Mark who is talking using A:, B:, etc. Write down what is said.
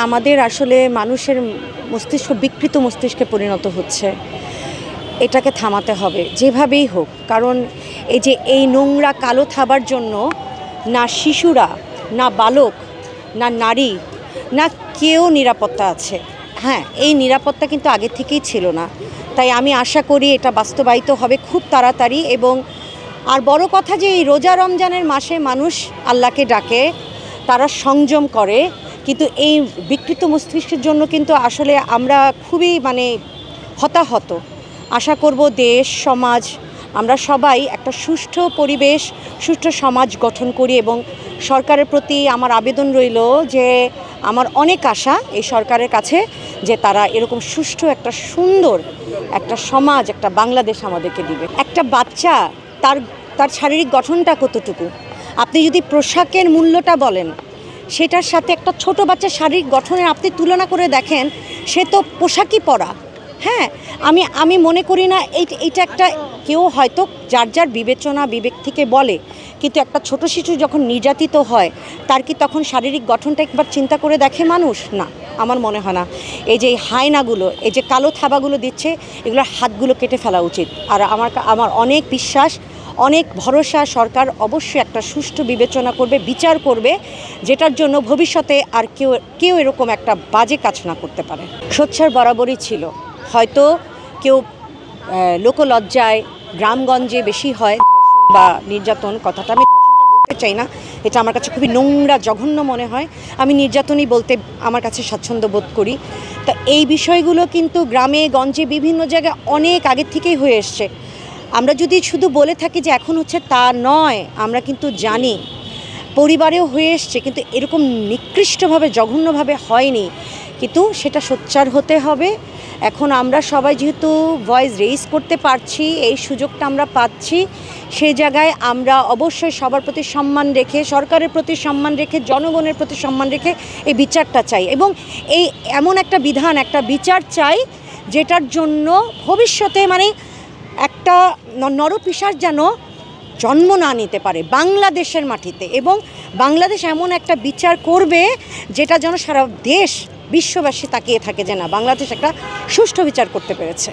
A: আমাদের আসলে মানুষের মস্তিষ্ক বিকৃত মস্তিষ্কে পরিণত হচ্ছে। এটাকে থামাতে হবে যেভাবেই হোক, কারণ এই নোংরা কালো থাবার জন্য না শিশুরা, না বালক, না নারী, না কেউ নিরাপত্তা আছে। হ্যাঁ, এই নিরাপত্তা কিন্তু আগে থেকেই ছিল না। তাই আমি আশা করি এটা বাস্তবায়িত হবে খুব তাড়াতাড়ি। এবং আর বড় কথা যে এই রোজা রমজানের মাসে মানুষ আল্লাহকে ডাকে, তারা সংযম করে, কিন্তু এই বিকৃত মস্তিষ্কের জন্য কিন্তু আসলে আমরা খুবই হতাহত। আশা করব দেশ সমাজ আমরা সবাই একটা সুষ্ঠু পরিবেশ, সুষ্ঠু সমাজ গঠন করি। এবং সরকারের প্রতি আমার আবেদন রইল যে আমার অনেক আশা এই সরকারের কাছে যে তারা এরকম সুষ্ঠু একটা সুন্দর একটা সমাজ, একটা বাংলাদেশ আমাদেরকে দিবে। একটা বাচ্চা তার শারীরিক গঠনটা কতটুকু, আপনি যদি পোশাকের মূল্যটা বলেন, সেটার সাথে একটা ছোট বাচ্চার শারীরিক গঠনের আপনি তুলনা করে দেখেন, সে তো পোশাকই পরা। হ্যাঁ, আমি মনে করি না এইটা একটা, কেউ হয়তো যার যার বিবেচনা বিবেক থেকে বলে, কিন্তু একটা ছোট শিশু যখন নির্যাতিত হয় তার কি তখন শারীরিক গঠনটা একবার চিন্তা করে দেখে মানুষ? না, আমার মনে হয় না। এই যে হায়নাগুলো, এই যে কালো থাবাগুলো দিচ্ছে, এগুলোর হাতগুলো কেটে ফেলা উচিত। আর আমার অনেক বিশ্বাস, অনেক ভরসা, সরকার অবশ্যই একটা সুষ্ঠু বিবেচনা করবে, বিচার করবে, যেটার জন্য ভবিষ্যতে আর কেউ এরকম একটা বাজে কাজ না করতে পারে। সোচ্চার বরাবরই ছিল, হয়তো কেউ লোকলজ্জায় গ্রামগঞ্জে বেশি হয় ধর্ষণ বা নির্যাতন। কথাটা আমি ধর্ষণটা বলতে চাই না, এটা আমার কাছে খুবই নোংরা জঘন্য মনে হয়। আমি নির্যাতনই বলতে আমার কাছে স্বাচ্ছন্দ্য বোধ করি। তা এই বিষয়গুলো কিন্তু গ্রামে গঞ্জে বিভিন্ন জায়গায় অনেক আগের থেকেই হয়ে এসছে। আমরা যদি শুধু বলে থাকি যে এখন হচ্ছে, তা নয়। আমরা কিন্তু জানি পরিবারেও হয়ে এসছে, কিন্তু এরকম নিকৃষ্টভাবে জঘন্যভাবে হয়নি। কিন্তু সেটা সোচ্চার হতে হবে। এখন আমরা সবাই যেহেতু ভয়েস রেইজ করতে পারছি, এই সুযোগটা আমরা পাচ্ছি, সেই জায়গায় আমরা অবশ্যই সবার প্রতি সম্মান রেখে, সরকারের প্রতি সম্মান রেখে, জনগণের প্রতি সম্মান রেখে এই বিচারটা চাই। এবং এমন একটা বিধান, একটা বিচার চাই যেটার জন্য ভবিষ্যতে একটা নরপিশাচ যেন জন্ম না নিতে পারে বাংলাদেশের মাটিতে। এবং বাংলাদেশ এমন একটা বিচার করবে যেটা যেন সারা দেশ, বিশ্ববাসী তাকিয়ে থাকে যে না, বাংলাদেশ একটা সুষ্ঠু বিচার করতে পেরেছে।